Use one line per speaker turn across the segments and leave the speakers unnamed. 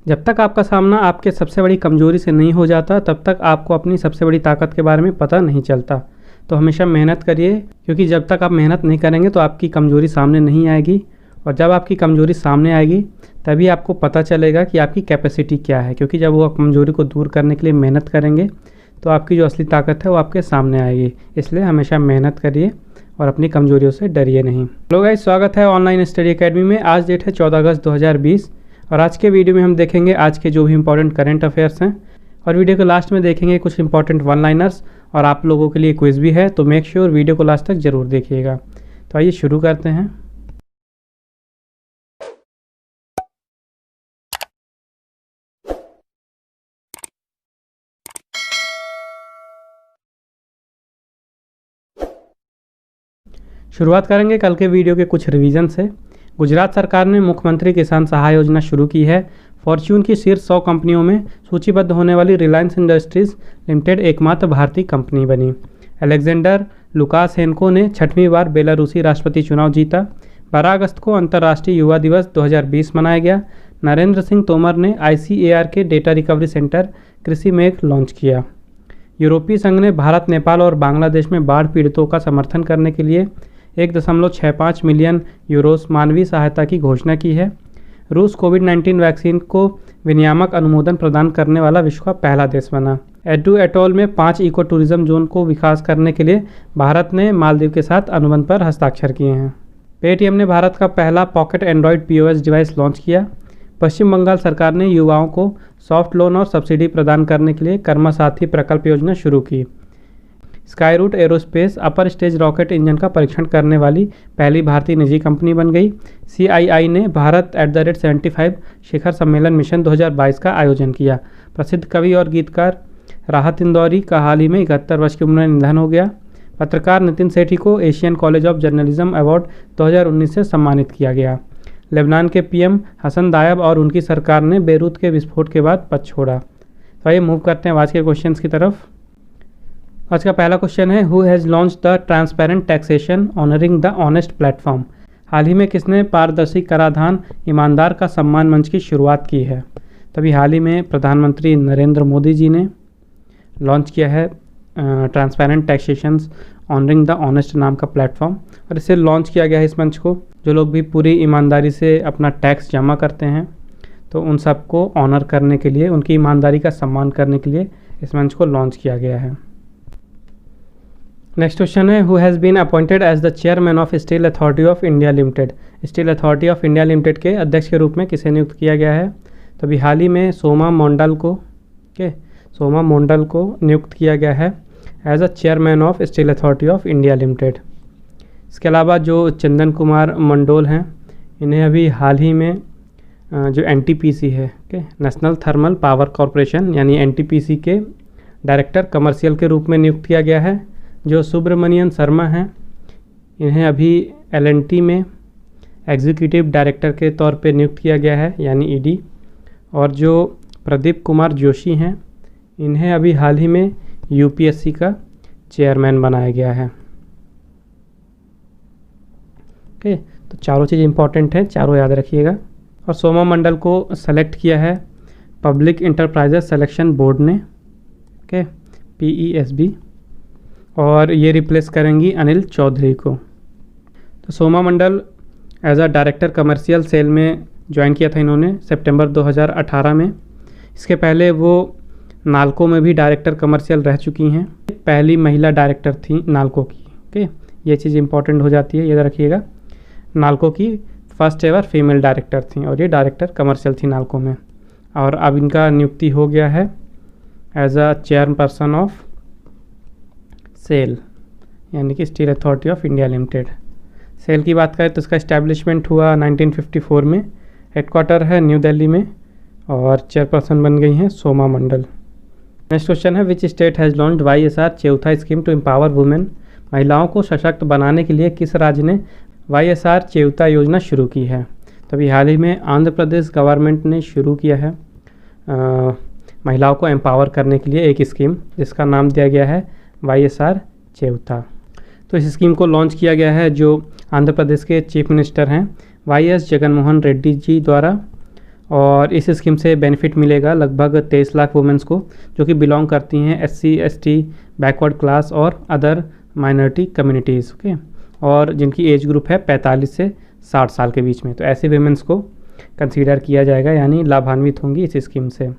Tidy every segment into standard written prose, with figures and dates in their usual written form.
जब तक आपका सामना आपके सबसे बड़ी कमज़ोरी से नहीं हो जाता तब तक आपको अपनी सबसे बड़ी ताकत के बारे में पता नहीं चलता। तो हमेशा मेहनत करिए, क्योंकि जब तक आप मेहनत नहीं करेंगे तो आपकी कमज़ोरी सामने नहीं आएगी, और जब आपकी कमज़ोरी सामने आएगी तभी आपको पता चलेगा कि आपकी कैपेसिटी क्या है। क्योंकि जब वो कमज़ोरी को दूर करने के लिए मेहनत करेंगे तो आपकी जो असली ताकत है वो आपके सामने आएगी। इसलिए हमेशा मेहनत करिए और अपनी कमज़ोरियों से डरिए नहीं। हेलो गाइस, स्वागत है ऑनलाइन स्टडी एकेडमी में। आज डेट है 14 अगस्त 2020 और आज के वीडियो में हम देखेंगे आज के जो भी इंपॉर्टेंट करंट अफेयर्स हैं, और वीडियो के लास्ट में देखेंगे कुछ इंपॉर्टेंट वन लाइनर्स, और आप लोगों के लिए क्विज़ भी है, तो मेक श्योर वीडियो को लास्ट तक ज़रूर देखिएगा। तो आइए शुरू करते हैं। शुरुआत करेंगे कल के वीडियो के कुछ रिवीजन से। गुजरात सरकार ने मुख्यमंत्री किसान सहाय योजना शुरू की है। फॉर्च्यून की शीर्ष 100 कंपनियों में सूचीबद्ध होने वाली रिलायंस इंडस्ट्रीज लिमिटेड एकमात्र भारतीय कंपनी बनी। अलेक्जेंडर लुकाशेंको ने 6वीं बार बेलारूसी राष्ट्रपति चुनाव जीता। 12 अगस्त को अंतर्राष्ट्रीय युवा दिवस 2020 मनाया गया। नरेंद्र सिंह तोमर ने ICAR के डेटा रिकवरी सेंटर कृषि में लॉन्च किया। यूरोपीय संघ ने भारत, नेपाल और बांग्लादेश में बाढ़ पीड़ितों का समर्थन करने के लिए 1.65 मिलियन यूरोस मानवीय सहायता की घोषणा की है। रूस कोविड-19 वैक्सीन को विनियामक अनुमोदन प्रदान करने वाला विश्व का पहला देश बना। एडू एटोल में 5 इको टूरिज्म जोन को विकास करने के लिए भारत ने मालदीव के साथ अनुबंध पर हस्ताक्षर किए हैं। पेटीएम ने भारत का पहला pocket Android POS device launch किया। पश्चिम बंगाल सरकार ने युवाओं को सॉफ्ट लोन और सब्सिडी प्रदान करने के लिए कर्मा साथी प्रकल्प योजना शुरू की। Skyroot aerospace upper stage rocket engine का परीक्षण करने वाली पहली भारतीय निजी कंपनी बन गई। CII ने भारत @75 शिखर सम्मेलन मिशन 2022 का आयोजन किया। प्रसिद्ध कवि और गीतकार राहत इंदौरी का हाल ही में 71 वर्ष की उम्र में निधन हो गया। पत्रकार नितिन सेठी को Asian college of journalism award 2019 से सम्मानित किया गया। लेबनान के PM हसन दायब और उनकी सरकार ने बेरूत के विस्फोट के बाद पद छोड़ा। तो आइए मूव करते हैं आज के क्वेश्चंस की तरफ। आज का पहला क्वेश्चन है, who has launch the transparent taxation honouring the honest platform. हाल ही में किसने पारदर्शी कराधान ईमानदार का सम्मान मंच की शुरुआत की है। तभी हाल ही में प्रधानमंत्री नरेंद्र मोदी जी ने लॉन्च किया है transparent taxations honouring the honest नाम का प्लेटफॉर्म, और इसे लॉन्च किया गया है इस मंच को। जो लोग भी पूरी ईमानदारी से अपना टैक्स जमा करते हैं तो उन सबको ऑनर करने के लिए, उनकी ईमानदारी का सम्मान करने के लिए इस मंच को लॉन्च किया गया है। नेक्स्ट क्वेश्चन है, who has been appointed as the chairman of Steel Authority of India Limited. Steel Authority of India Limited के अध्यक्ष के रूप में किसे नियुक्त किया गया है। तो अभी हाल ही में सोमा मंडल को नियुक्त किया गया है as a chairman of Steel Authority of India Limited. इसके अलावा जो चंदन कुमार मंडोल हैं, इन्हें अभी हाल ही में जो NTPC है नेशनल थर्मल पावर कॉरपोरेशन यानी NTPC के डायरेक्टर कमर्शियल के रूप में नियुक्त किया गया है। जो सुब्रमण्यन शर्मा हैं, इन्हें अभी L&T में एग्जीक्यूटिव डायरेक्टर के तौर पे नियुक्त किया गया है यानी ED। और जो प्रदीप कुमार जोशी हैं, इन्हें अभी हाल ही में UPSC का चेयरमैन बनाया गया है। ओके, तो चारों चीज़ इंपॉर्टेंट है, चारों याद रखिएगा। और सोमा मंडल को सेलेक्ट किया है पब्लिक इंटरप्राइजेस सिलेक्शन बोर्ड ने, ओके, PESB, और ये रिप्लेस करेंगी अनिल चौधरी को। तो Soma Mandal as a director commercial sale में ज्वाइन किया था इन्होंने सितंबर 2018 में। इसके पहले वो नाल्को में भी डायरेक्टर कमर्शियल रह चुकी हैं। पहली महिला डायरेक्टर थी नाल्को की। ओके, ये चीज़ इंपॉर्टेंट हो जाती है, याद रखिएगा। नाल्को की फर्स्ट एवर फीमेल डायरेक्टर थी और ये डायरेक्टर कमर्शियल थी नाल्को में। और अब इनका नियुक्ति हो गया है as a chairperson of SAIL यानी कि Steel Authority of India Limited. SAIL की बात करें तो इसका इस्टेब्लिशमेंट हुआ 1954 में। हेडक्वार्टर है न्यू दिल्ली में और चेयरपर्सन बन गई हैं सोमा मंडल। नेक्स्ट क्वेश्चन है, which state has launched YSR Cheyutha scheme to empower women. महिलाओं को सशक्त बनाने के लिए किस राज्य ने YSR चेउथा योजना शुरू की है। तभी हाल ही में आंध्र प्रदेश गवर्नमेंट ने शुरू किया है महिलाओं को एम्पावर करने के लिए एक स्कीम, जिसका नाम दिया गया है YSR चेउथा। तो इस स्कीम को लॉन्च किया गया है जो आंध्र प्रदेश के चीफ मिनिस्टर हैं YS जगनमोहन रेड्डी जी द्वारा, और इस स्कीम से बेनिफिट मिलेगा लगभग 23 लाख वुमेंस को, जो कि बिलोंग करती हैं SC ST बैकवर्ड क्लास और अदर माइनॉरिटी कम्युनिटीज़। ओके, और जिनकी एज ग्रुप है 45 से 60 साल के बीच में। तो ऐसे वुमेंस को कंसीडर किया जाएगा, यानी लाभान्वित होंगी इस स्कीम से।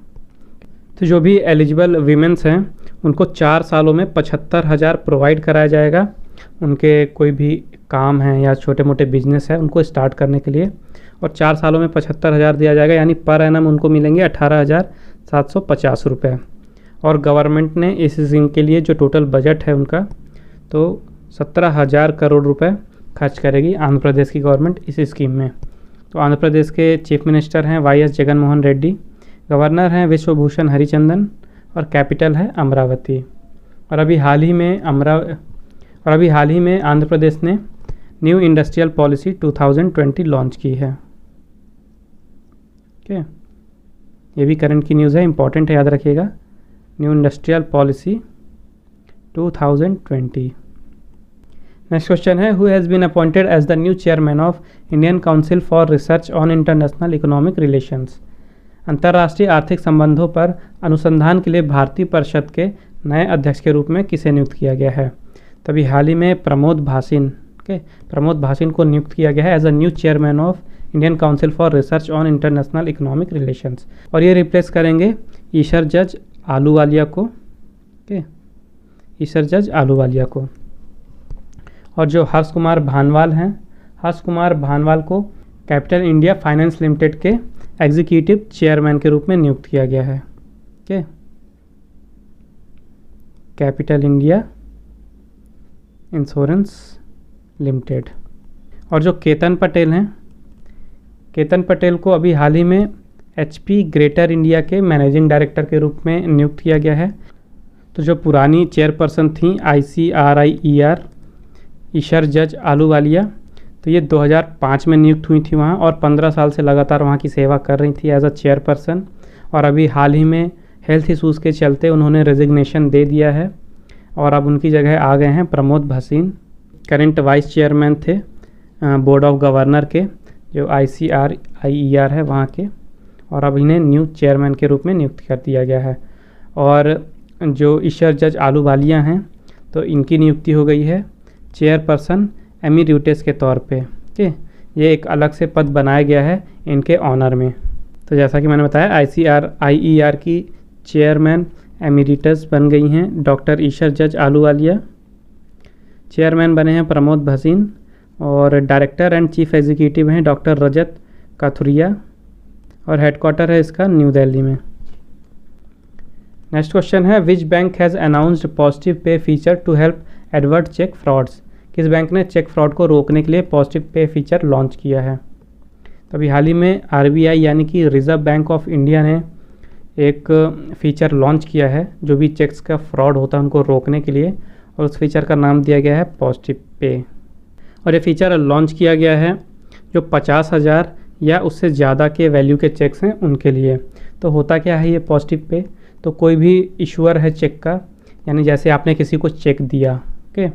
तो जो भी एलिजिबल वीमेंस हैं उनको 4 सालों में 75,000 प्रोवाइड कराया जाएगा। उनके कोई भी काम है या छोटे मोटे बिजनेस है उनको स्टार्ट करने के लिए, और 4 सालों में 75,000 दिया जाएगा, यानी पर एनम उनको मिलेंगे 18,750 रुपये। और गवर्नमेंट ने इस स्कीम के लिए जो टोटल बजट है उनका, तो 17,000 करोड़ रुपए खर्च करेगी आंध्र प्रदेश की गवर्नमेंट इस स्कीम में। तो आंध्र प्रदेश के चीफ मिनिस्टर हैं YS जगन मोहन रेड्डी, गवर्नर हैं विश्वभूषण हरिचंदन, और कैपिटल है अमरावती। और अभी हाल ही में आंध्र प्रदेश ने न्यू इंडस्ट्रियल पॉलिसी 2020 लॉन्च की है। ओके, ये भी करंट की न्यूज़ है, इंपॉर्टेंट है, याद रखिएगा। New industrial policy 2020। Next question है, who has been appointed as the new chairman of Indian council for research on international economic relations. अंतर्राष्ट्रीय आर्थिक संबंधों पर अनुसंधान के लिए भारतीय परिषद के नए अध्यक्ष के रूप में किसे नियुक्त किया गया है? तभी हाल ही में प्रमोद भासिन को नियुक्त किया गया है as a new chairman of Indian council for research on international economic Relations. और ये रिप्लेस करेंगे ईशर जज आलूवालिया को। ईशर जज आलूवालिया को। और जो हर्ष कुमार भानवाल हैं, हर्ष कुमार भानवाल को कैपिटल इंडिया फाइनेंस लिमिटेड के एग्जीक्यूटिव चेयरमैन के रूप में नियुक्त किया गया है। Okay, capital India insurance limited. और जो केतन पटेल हैं, केतन पटेल को अभी हाल ही में HP ग्रेटर इंडिया के मैनेजिंग डायरेक्टर के रूप में नियुक्त किया गया है। तो जो पुरानी चेयरपर्सन थी ICRIER ईशर जज आलूवालिया, तो ये 2005 में नियुक्त हुई थी वहाँ, और 15 साल से लगातार वहाँ की सेवा कर रही थी एज अ चेयरपर्सन। और अभी हाल ही में हेल्थ इशूज़ के चलते उन्होंने रेजिग्नेशन दे दिया है, और अब उनकी जगह आ गए हैं Pramod Bhasin. Current vice chairman थे बोर्ड ऑफ गवर्नर के, जो ICRIER है वहाँ के, और अब इन्हें न्यू चेयरमैन के रूप में नियुक्त कर दिया गया है। और जो ईशर जज आलूवालिया हैं, तो इनकी नियुक्ति हो गई है चेयरपर्सन एमिरिटस के तौर पे। ओके, ये एक अलग से पद बनाया गया है इनके ऑनर में। तो जैसा कि मैंने बताया ICRIER की चेयरमैन एमिरिटस बन गई हैं डॉक्टर ईशर जज आलूवालिया। चेयरमैन बने हैं प्रमोद भासिन, और डायरेक्टर एंड चीफ एग्जीक्यूटिव हैं डॉक्टर रजत काथुरिया, और हेडक्वार्टर है इसका न्यू दिल्ली में। नेक्स्ट क्वेश्चन है, which bank has announced positive pay feature to help avert cheque frauds. किस बैंक ने चेक फ्रॉड को रोकने के लिए पॉजिटिव पे फीचर लॉन्च किया है? तो अभी हाल ही में RBI यानी कि रिजर्व बैंक ऑफ इंडिया ने एक फ़ीचर लॉन्च किया है जो भी चेक्स का फ्रॉड होता है उनको रोकने के लिए, और उस फीचर का नाम दिया गया है पॉजिटिव पे। और ये फीचर लॉन्च किया गया है जो 50,000 या उससे ज़्यादा के वैल्यू के चेक्स हैं उनके लिए। तो होता क्या है ये पॉजिटिव पे? तो कोई भी इशूअर है चेक का, यानी जैसे आपने किसी को चेक दिया, ओके,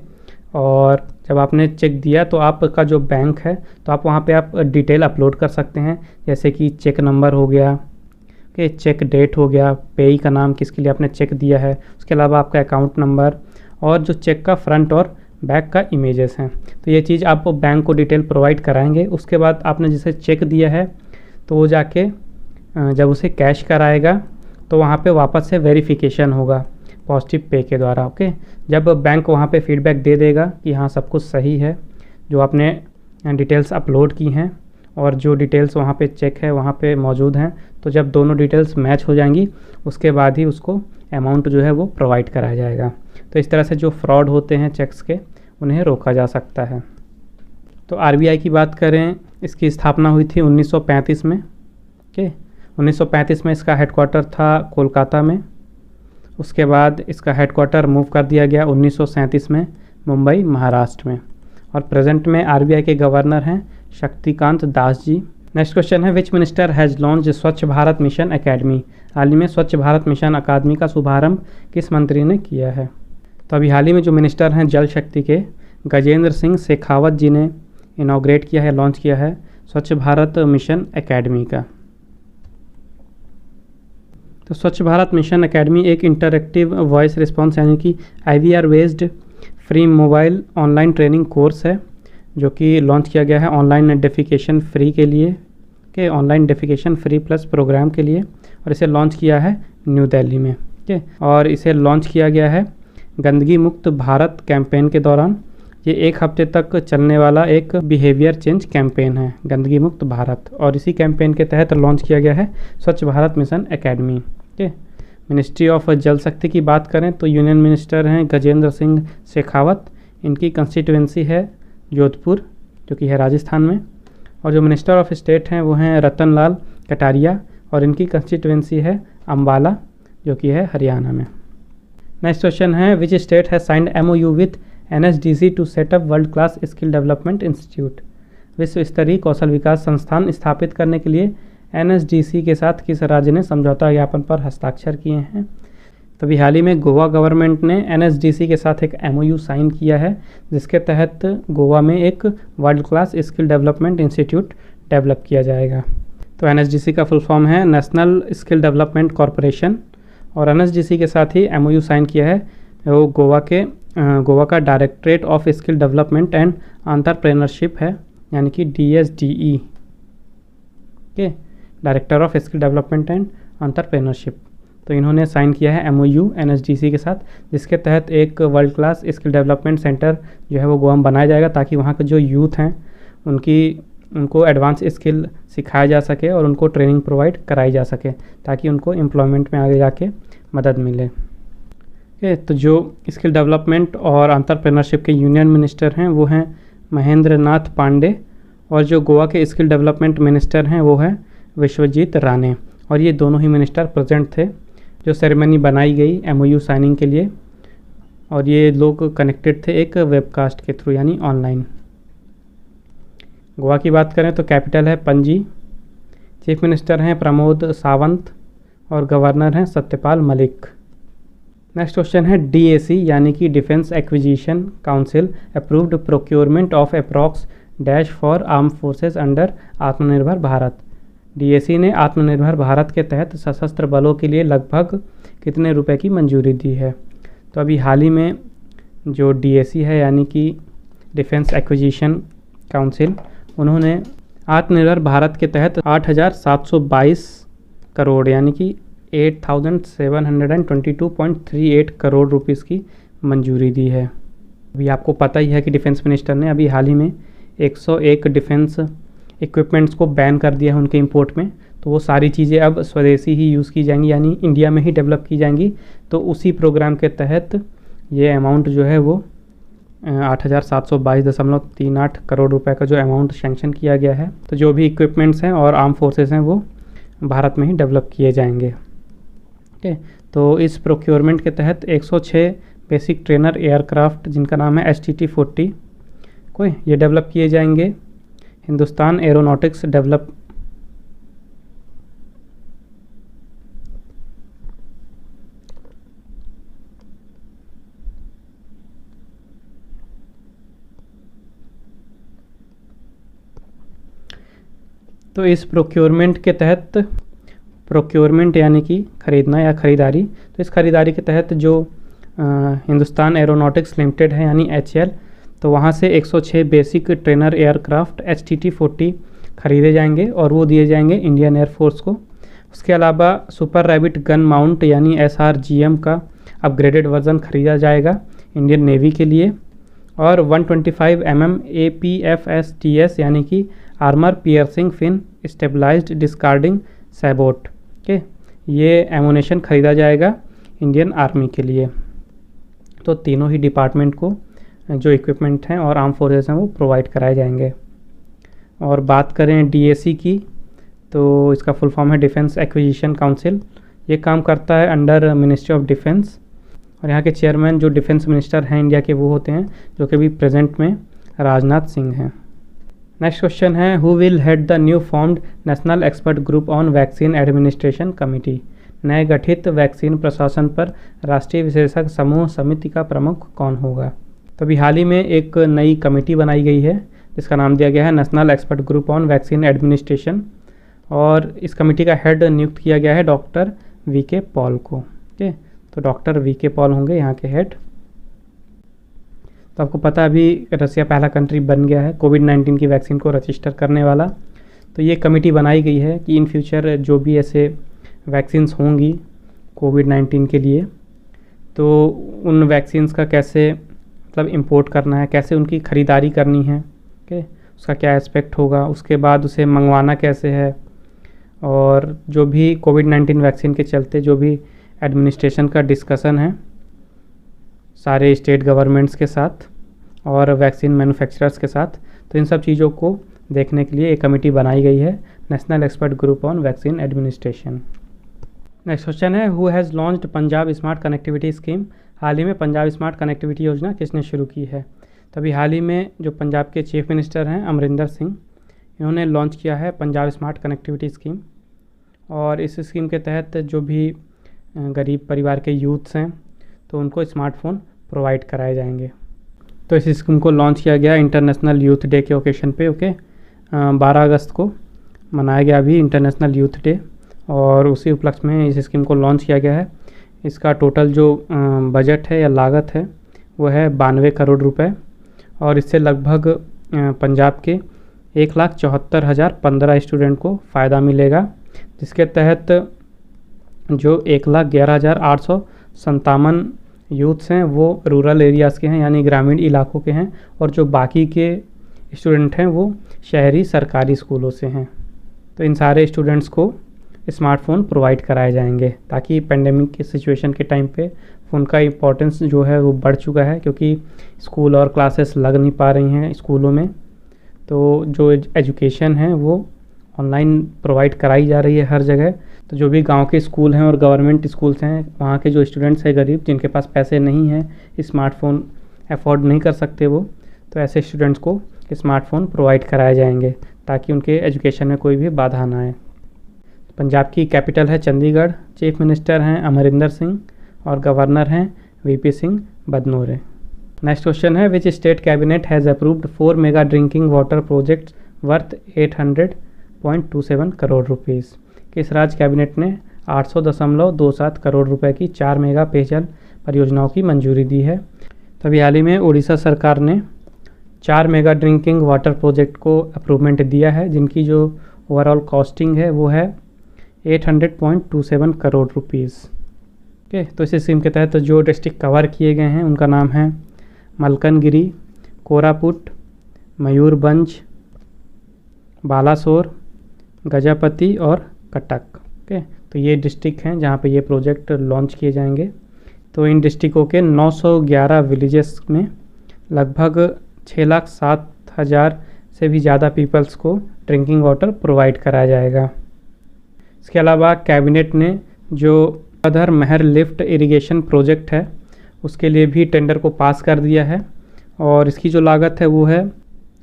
और जब आपने चेक दिया तो आपका जो बैंक है तो आप वहाँ पे आप डिटेल अपलोड कर सकते हैं, जैसे कि चेक नंबर हो गया, ओके, चेक डेट हो गया, पेई का नाम किसके लिए आपने चेक दिया है, उसके अलावा आपका अकाउंट नंबर, और जो चेक का फ्रंट और बैक का इमेजेस हैं। तो ये चीज़ आप बैंक को डिटेल प्रोवाइड कराएंगे। उसके बाद आपने जिसे चेक दिया है तो वो जाके जब उसे कैश कराएगा तो वहाँ पे वापस से वेरिफिकेशन होगा पॉजिटिव पे के द्वारा। ओके, जब बैंक वहाँ पे फीडबैक दे देगा कि हाँ सब कुछ सही है, जो आपने डिटेल्स अपलोड की हैं और जो डिटेल्स वहाँ पे चेक है वहाँ पे मौजूद हैं, तो जब दोनों डिटेल्स मैच हो जाएंगी उसके बाद ही उसको अमाउंट जो है वो प्रोवाइड कराया जाएगा। तो इस तरह से जो फ्रॉड होते हैं चेक्स के उन्हें रोका जा सकता है। तो RBI की बात करें, इसकी स्थापना हुई थी 1935 में। ओके, 1935 में इसका हेडक्वार्टर था कोलकाता में। उसके बाद इसका हेडक्वार्टर मूव कर दिया गया 1937 में मुंबई महाराष्ट्र में, और प्रेजेंट में RBI के गवर्नर हैं शक्तिकांत दास जी। नेक्स्ट क्वेश्चन है, विच मिनिस्टर हैज़ लॉन्च स्वच्छ भारत मिशन एकेडमी। हाल ही में स्वच्छ भारत मिशन अकादमी का शुभारंभ किस मंत्री ने किया है? तो अभी हाल ही में जो मिनिस्टर हैं जल शक्ति के गजेंद्र सिंह शेखावत जी ने इनॉग्रेट किया है, लॉन्च किया है स्वच्छ भारत मिशन एकेडमी का। तो स्वच्छ भारत मिशन एकेडमी एक इंटरएक्टिव वॉइस रिस्पॉन्स यानी कि IVR based free mobile online training course है जो कि लॉन्च किया गया है ऑनलाइन डेफिकेशन फ्री के लिए online defecation free plus programme के लिए, और इसे लॉन्च किया है न्यू दिल्ली में। और इसे लॉन्च किया गया है गंदगी मुक्त भारत कैंपेन के दौरान। ये 1 हफ्ते तक चलने वाला एक बिहेवियर चेंज कैंपेन है, गंदगी मुक्त भारत, और इसी कैंपेन के तहत लॉन्च किया गया है स्वच्छ Bharat mission academy. Ministry of जल शक्ति की बात करें तो यूनियन मिनिस्टर हैं गजेंद्र सिंह शेखावत, इनकी कंस्टिट्यूएंसी है जोधपुर जो कि है राजस्थान में, और जो मिनिस्टर ऑफ स्टेट हैं वो हैं रतन लाल कटारिया, और इनकी कंस्टिट्यूएंसी है अम्बाला जो कि है हरियाणा में। नेक्स्ट क्वेश्चन है विच स्टेट है signed MOU with NSDC to set up world class skill development institute. विश्व स्तरीय कौशल विकास संस्थान स्थापित करने के लिए NSDC के साथ किस राज्य ने समझौता ज्ञापन पर हस्ताक्षर किए हैं? तो अभी हाल ही में गोवा गवर्नमेंट ने NSDC के साथ एक MOU साइन किया है जिसके तहत गोवा में एक world class skill development institute develop किया जाएगा। तो NSDC का फुल फॉर्म है नेशनल स्किल डेवलपमेंट कॉरपोरेशन, और NSDC के साथ ही MOU साइन किया है वो गोवा का directorate of skill development and entrepreneurship है यानी कि DSDE के director of skill development and entrepreneurship. तो इन्होंने साइन किया है MOU NSDC के साथ जिसके तहत एक world class skill development centre जो है वो गोवा में बनाया जाएगा ताकि वहाँ के जो यूथ हैं उनको एडवांस स्किल सिखाया जा सके और उनको ट्रेनिंग प्रोवाइड कराई जा सके ताकि उनको एम्प्लॉयमेंट में आगे जाके मदद मिले। तो जो स्किल डेवलपमेंट और एंटरप्रेन्योरशिप के यूनियन मिनिस्टर हैं वो हैं महेंद्र नाथ पांडे, और जो गोवा के स्किल डेवलपमेंट मिनिस्टर हैं वो हैं विश्वजीत राणे, और ये दोनों ही मिनिस्टर प्रेजेंट थे जो सेरेमनी बनाई गई MOU साइनिंग के लिए, और ये लोग कनेक्टेड थे एक वेबकास्ट के थ्रू यानी ऑनलाइन। गोवा की बात करें तो कैपिटल है पणजी, चीफ मिनिस्टर हैं प्रमोद सावंत, और गवर्नर हैं सत्यपाल मलिक। नेक्स्ट क्वेश्चन है DAC यानी कि defence acquisition council approved procurement of approx dash for arm forces under आत्मनिर्भर भारत। DAC ने आत्मनिर्भर भारत के तहत सशस्त्र बलों के लिए लगभग कितने रुपए की मंजूरी दी है? तो अभी हाल ही में जो DAC है यानी कि डिफेंस एक्विजिशन काउंसिल, उन्होंने आत्मनिर्भर भारत के तहत 8,722 करोड़ यानी कि 8,722.38 करोड़ रुपीस की मंजूरी दी है। अभी आपको पता ही है कि डिफेंस मिनिस्टर ने अभी हाल ही में 101 डिफेंस इक्विपमेंट्स को बैन कर दिया है उनके इंपोर्ट में, तो वो सारी चीज़ें अब स्वदेशी ही यूज़ की जाएंगी यानी इंडिया में ही डेवलप की जाएंगी। तो उसी प्रोग्राम के तहत ये अमाउंट जो है वो 8,722.38 करोड़ रुपए का जो अमाउंट सैंक्शन किया गया है, तो जो भी इक्विपमेंट्स हैं और आर्म फोर्सेस हैं वो भारत में ही डेवलप किए जाएंगे। तो इस प्रोक्योरमेंट के तहत 106 बेसिक ट्रेनर एयरक्राफ्ट जिनका नाम है STT-40 ये डेवलप किए जाएंगे। हिंदुस्तान एरोनॉटिक्स डेवलप तो इस प्रोक्योरमेंट के तहत प्रोक्योरमेंट यानी कि खरीदना या खरीदारी, तो इस खरीदारी के तहत जो हिंदुस्तान एरोनॉटिक्स लिमिटेड है यानी HAL, तो वहाँ से 106 बेसिक ट्रेनर एयरक्राफ्ट STT-40 खरीदे जाएंगे और वो दिए जाएंगे इंडियन एयरफोर्स को। उसके अलावा सुपर रैबिट गन माउंट यानी SRGM का अपग्रेडेड वर्जन खरीदा जाएगा इंडियन नेवी के लिए, और 125 mm APFSTS यानी कि armour piercing fin stabilised discarding sabot ये एमोनेशन खरीदा जाएगा इंडियन आर्मी के लिए। तो तीनों ही डिपार्टमेंट को जो इक्विपमेंट हैं और आर्म फोर्सेस हैं वो प्रोवाइड कराए जाएंगे। और बात करें DAC की, तो इसका फुल फॉर्म है डिफेंस एक्विजिशन काउंसिल। ये काम करता है अंडर मिनिस्ट्री ऑफ डिफेंस, और यहाँ के चेयरमैन जो डिफेंस मिनिस्टर हैं इंडिया के वो होते हैं जो कि भी प्रेजेंट में राजनाथ सिंह हैं। नेक्स्ट क्वेश्चन है who will head the new formed national expert group on vaccine administration committee. नए गठित वैक्सीन प्रशासन पर राष्ट्रीय विशेषज्ञ समूह समिति का प्रमुख कौन होगा? तो अभी हाल ही में एक नई कमेटी बनाई गई है जिसका नाम दिया गया है national expert group on vaccine administration, और इस कमेटी का हेड नियुक्त किया गया है डॉक्टर वीके पॉल को। ठीक है, तो डॉक्टर वीके पॉल होंगे यहाँ के हेड। तो आपको पता है अभी रसिया पहला कंट्री बन गया है कोविड-19 की वैक्सीन को रजिस्टर करने वाला। तो ये कमेटी बनाई गई है कि इन फ्यूचर जो भी ऐसे वैक्सीन्स होंगी कोविड-19 के लिए, तो उन वैक्सीन्स का कैसे मतलब इंपोर्ट करना है, कैसे उनकी ख़रीदारी करनी है, ओके, उसका क्या एस्पेक्ट होगा, उसके बाद उसे मंगवाना कैसे है, और जो भी कोविड-19 वैक्सीन के चलते जो भी एडमिनिस्ट्रेशन का डिस्कशन है सारे स्टेट गवर्नमेंट्स के साथ और वैक्सीन मैन्युफैक्चरर्स के साथ, तो इन सब चीज़ों को देखने के लिए एक कमेटी बनाई गई है, national expert group on vaccine administration. Next question है, who has launched Punjab smart connectivity scheme. हाल ही में पंजाब स्मार्ट कनेक्टिविटी योजना किसने शुरू की है। तो अभी हाल ही में जो पंजाब के चीफ मिनिस्टर हैं अमरिंदर सिंह, इन्होंने लॉन्च किया है पंजाब स्मार्ट कनेक्टिविटी स्कीम। और इस स्कीम के तहत जो भी गरीब परिवार के यूथ्स हैं तो उनको स्मार्टफोन प्रोवाइड कराए जाएंगे। तो इस स्कीम को लॉन्च किया गया इंटरनेशनल यूथ डे के ओकेशन पे, ओके, 12 अगस्त को मनाया गया अभी इंटरनेशनल यूथ डे, और उसी उपलक्ष्य में इस स्कीम को लॉन्च किया गया है। इसका टोटल जो बजट है या लागत है वो है 92 करोड़ रुपए, और इससे लगभग पंजाब के 1,74,015 स्टूडेंट को फ़ायदा मिलेगा, जिसके तहत जो 1,11,857 यूथ्स हैं वो रूरल एरियाज़ के हैं यानी ग्रामीण इलाकों के हैं, और जो बाकी के स्टूडेंट हैं वो शहरी सरकारी स्कूलों से हैं। तो इन सारे स्टूडेंट्स को स्मार्टफ़ोन प्रोवाइड कराए जाएंगे ताकि पेंडेमिक की सिचुएशन के टाइम पे फ़ोन का इम्पोर्टेंस जो है वो बढ़ चुका है, क्योंकि स्कूल और क्लासेस लग नहीं पा रही हैं स्कूलों में, तो जो एजुकेशन है वो ऑनलाइन प्रोवाइड कराई जा रही है हर जगह। तो जो भी गांव के स्कूल हैं और गवर्नमेंट स्कूल्स हैं, वहाँ के जो स्टूडेंट्स हैं गरीब जिनके पास पैसे नहीं हैं, स्मार्टफ़ोन अफोर्ड नहीं कर सकते वो, तो ऐसे स्टूडेंट्स को स्मार्टफ़ोन प्रोवाइड कराए जाएंगे ताकि उनके एजुकेशन में कोई भी बाधा ना आए। पंजाब की कैपिटल है चंडीगढ़, चीफ मिनिस्टर हैं अमरिंदर सिंह और गवर्नर हैं वीपी सिंह बदनोरे। नेक्स्ट क्वेश्चन है, which state cabinet has approved 4 mega drinking water projects worth 800.27 crore rupees. किस राज्य कैबिनेट ने 800.27 करोड़ रुपए की 4 मेगा पेयजल परियोजनाओं की मंजूरी दी है। तभी हाल ही में उड़ीसा सरकार ने 4 मेगा ड्रिंकिंग वाटर प्रोजेक्ट को अप्रूवमेंट दिया है, जिनकी जो ओवरऑल कॉस्टिंग है वो है 800.27 करोड़ रुपीज़। ओके, तो इस स्कीम के तहत जो डिस्ट्रिक्ट कवर किए गए हैं उनका नाम है मलकनगिरी, कोरापुट, मयूरभंज, बालासोर, गजपति और कटक। ओके, तो ये डिस्ट्रिक्ट हैं जहाँ पे ये प्रोजेक्ट लॉन्च किए जाएंगे। तो इन डिस्ट्रिक्टों के 911 विलेजेस में लगभग 6,07,000 से भी ज़्यादा पीपल्स को ड्रिंकिंग वाटर प्रोवाइड कराया जाएगा। इसके अलावा कैबिनेट ने जो अधर महर लिफ्ट इरिगेशन प्रोजेक्ट है उसके लिए भी टेंडर को पास कर दिया है, और इसकी जो लागत है वो है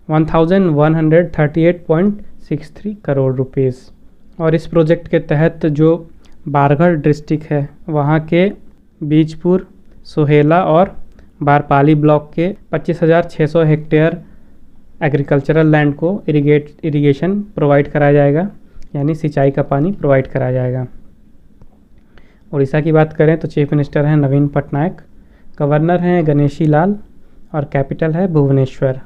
1138.63 करोड़ रुपीज़। और इस प्रोजेक्ट के तहत जो बारगढ़ डिस्ट्रिक्ट है वहाँ के बीजपुर, सोहेला और बारपाली ब्लॉक के 25,600 हेक्टेयर एग्रीकल्चरल लैंड को इरिगेशन प्रोवाइड कराया जाएगा, यानी सिंचाई का पानी प्रोवाइड कराया जाएगा। उड़ीसा की बात करें तो चीफ मिनिस्टर हैं नवीन पटनायक, गवर्नर हैं गणेशी लाल और कैपिटल है भुवनेश्वर।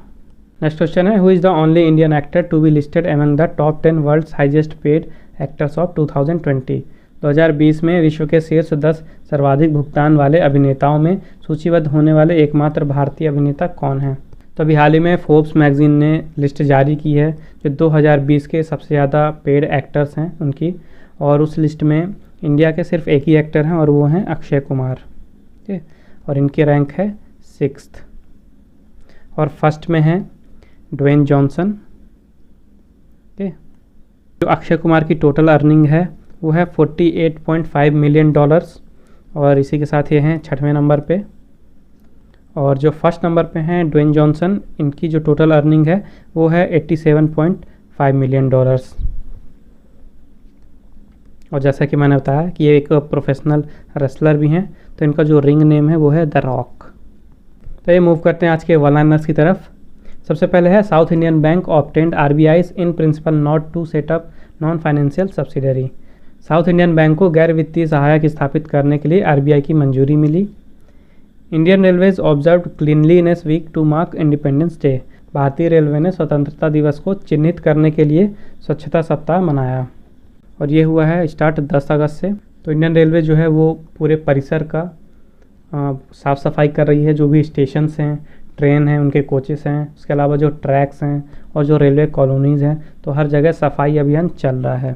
नेक्स्ट क्वेश्चन है, who is the only Indian actor to be listed among the top 10 world's highest paid actors of 2020। 2020 में विश्व के शीर्ष 10 सर्वाधिक भुगतान वाले अभिनेताओं में सूचीबद्ध होने वाले एकमात्र भारतीय अभिनेता कौन हैं। तो अभी हाल ही में फोर्ब्स मैगजीन ने लिस्ट जारी की है जो 2020 के सबसे ज़्यादा पेड एक्टर्स हैं उनकी, और उस लिस्ट में इंडिया के सिर्फ एक ही एक्टर हैं और वो हैं अक्षय कुमार। ठीक है, और इनकी रैंक है 6th, और फर्स्ट में है ड्वेन जॉनसन। ठीक है, जो अक्षय कुमार की टोटल अर्निंग है वो है $48.5 मिलियन, और इसी के साथ ये हैं 6वें नंबर पे। और जो फर्स्ट नंबर पे हैं ड्वेन जॉनसन, इनकी जो टोटल अर्निंग है वो है $87.5 मिलियन। और जैसा कि मैंने बताया कि ये एक प्रोफेशनल रेसलर भी हैं, तो इनका जो रिंग नेम है वो है द रॉक। तो ये मूव करते हैं आज के वन लाइनर्स की तरफ। सबसे पहले है, South Indian Bank obtained RBI's in principle nod to set up non financial subsidiary. South Indian Bank को गैर वित्तीय सहायक स्थापित करने के लिए आरबीआई की मंजूरी मिली। Indian Railways observe cleanliness week to mark Independence Day. भारतीय रेलवे ने स्वतंत्रता दिवस को चिन्हित करने के लिए स्वच्छता सप्ताह मनाया और ये हुआ है स्टार्ट 10 अगस्त से। तो इंडियन रेलवे जो है वो पूरे परिसर का साफ़ सफाई कर रही है, जो भी स्टेशंस हैं, ट्रेन हैं, उनके कोचेस हैं, उसके अलावा जो ट्रैक्स हैं और जो रेलवे कॉलोनीज़ हैं, तो हर जगह सफाई अभियान चल रहा है।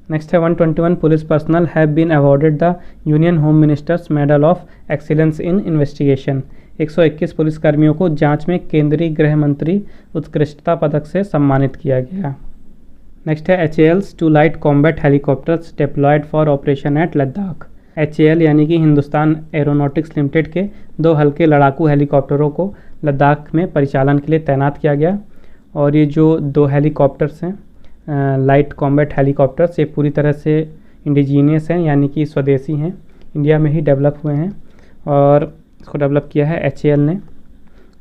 नेक्स्ट है 121 police personnel have been awarded the Union Home Minister's Medal of Excellence in Investigation. 121 पुलिसकर्मियों को जांच में केंद्रीय गृह मंत्री उत्कृष्टता पदक से सम्मानित किया गया। नेक्स्ट है HAL's 2 light combat helicopters deployed for operation at Ladakh. HAL यानी कि हिंदुस्तान एरोनॉटिक्स लिमिटेड के 2 हल्के लड़ाकू हेलीकॉप्टरों को लद्दाख में परिचालन के लिए तैनात किया गया। और ये जो 2 हेलीकॉप्टर्स हैं लाइट कॉम्बैट हेलीकॉप्टर्स, ये पूरी तरह से इंडिजीनियस हैं, यानी कि स्वदेशी हैं, इंडिया में ही डेवलप हुए हैं और इसको डेवलप किया है HAL ने।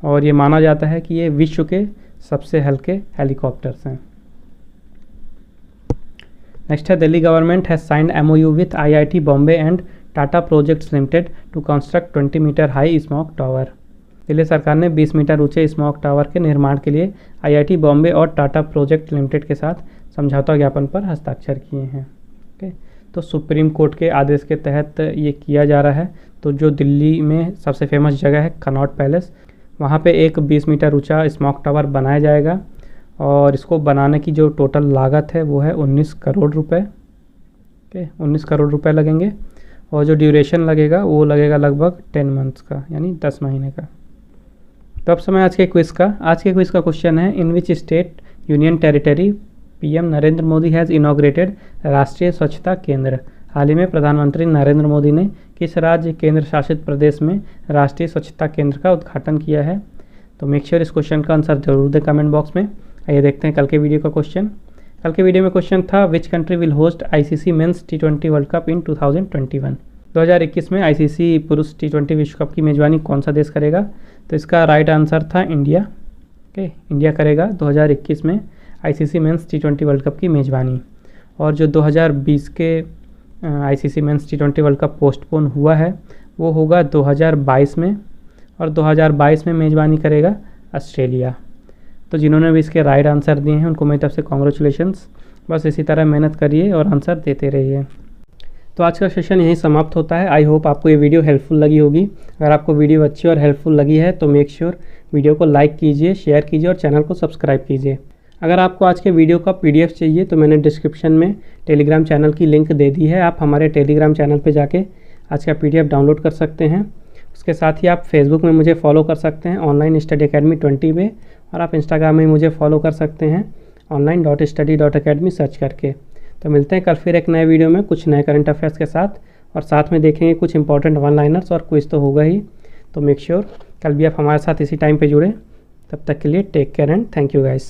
और ये माना जाता है कि ये विश्व के सबसे हल्के हेलीकॉप्टर्स हैं। नेक्स्ट है Delhi government has signed MOU with IIT Bombay and Tata Projects Limited to construct 20 metre high smog tower. Delhi सरकार ने 20 मीटर ऊंचे स्मॉक टावर के निर्माण के लिए IIT बॉम्बे और टाटा प्रोजेक्ट लिमिटेड के साथ समझौता ज्ञापन पर हस्ताक्षर किए हैं। ओके, तो सुप्रीम कोर्ट के आदेश के तहत ये किया जा रहा है। तो जो दिल्ली में सबसे फेमस जगह है कनॉट पैलेस, वहाँ पे एक 20 मीटर ऊंचा स्मॉक टावर बनाया जाएगा और इसको बनाने की जो टोटल लागत है वो है 19 करोड़ रुपए। ओके, 19 करोड़ रुपए लगेंगे और जो ड्यूरेशन लगेगा वो लगेगा लगभग 10 मंथ्स का, यानी 10 महीने का। तो अब समय आज के क्विज़ का। आज के क्विज़ का क्वेश्चन है, in which state union territory PM Narendra Modi has inaugurated राष्ट्रीय स्वच्छता केंद्र। हाल ही में प्रधानमंत्री नरेंद्र मोदी ने किस राज्य केंद्र शासित प्रदेश में राष्ट्रीय स्वच्छता केंद्र का उद्घाटन किया है? तो मेक श्योर इस क्वेश्चन का आंसर जरूर दें कमेंट बॉक्स में। आइए देखते हैं कल के वीडियो का क्वेश्चन। कल के वीडियो में क्वेश्चन था, which country will host ICC men's T20 world cup in 2021। 2021 में ICC पुरुष T20 विश्व कप की मेज़बानी कौन सा देश करेगा? तो इसका राइट आंसर था इंडिया। ओके, इंडिया करेगा 2021 में ICC men's T20 world cup की मेज़बानी। और जो 2020 के ICC men's T20 world cup postpone हुआ है वो होगा 2022 में, और 2022 में मेज़बानी करेगा ऑस्ट्रेलिया। तो जिन्होंने भी इसके राइट आंसर दिए हैं उनको मेरी तरफ से कॉन्ग्रेचुलेशंस। बस इसी तरह मेहनत करिए और आंसर देते रहिए। तो आज का सेशन यहीं समाप्त होता है। आई होप आपको ये वीडियो हेल्पफुल लगी होगी। अगर आपको वीडियो अच्छी और हेल्पफुल लगी है तो मेक श्योर वीडियो को लाइक कीजिए, शेयर कीजिए और चैनल को सब्सक्राइब कीजिए। अगर आपको आज के वीडियो का PDF चाहिए तो मैंने डिस्क्रिप्शन में टेलीग्राम चैनल की लिंक दे दी है। आप हमारे टेलीग्राम चैनल पे जाके आज का PDF डाउनलोड कर सकते हैं। उसके साथ ही आप फेसबुक में मुझे फॉलो कर सकते हैं ऑनलाइन स्टडी अकेडमी 20 में, और आप इंस्टाग्राम में मुझे फॉलो कर सकते हैं online.study.academy सर्च करके। तो मिलते हैं कल फिर एक नए वीडियो में कुछ नए करंट अफेयर्स के साथ, और साथ में देखेंगे कुछ इंपॉर्टेंट वन लाइनर्स और क्विज तो होगा ही। तो मेक श्योर कल भी आप हमारे साथ इसी टाइम पे जुड़े। तब तक के लिए take care and thank you guys.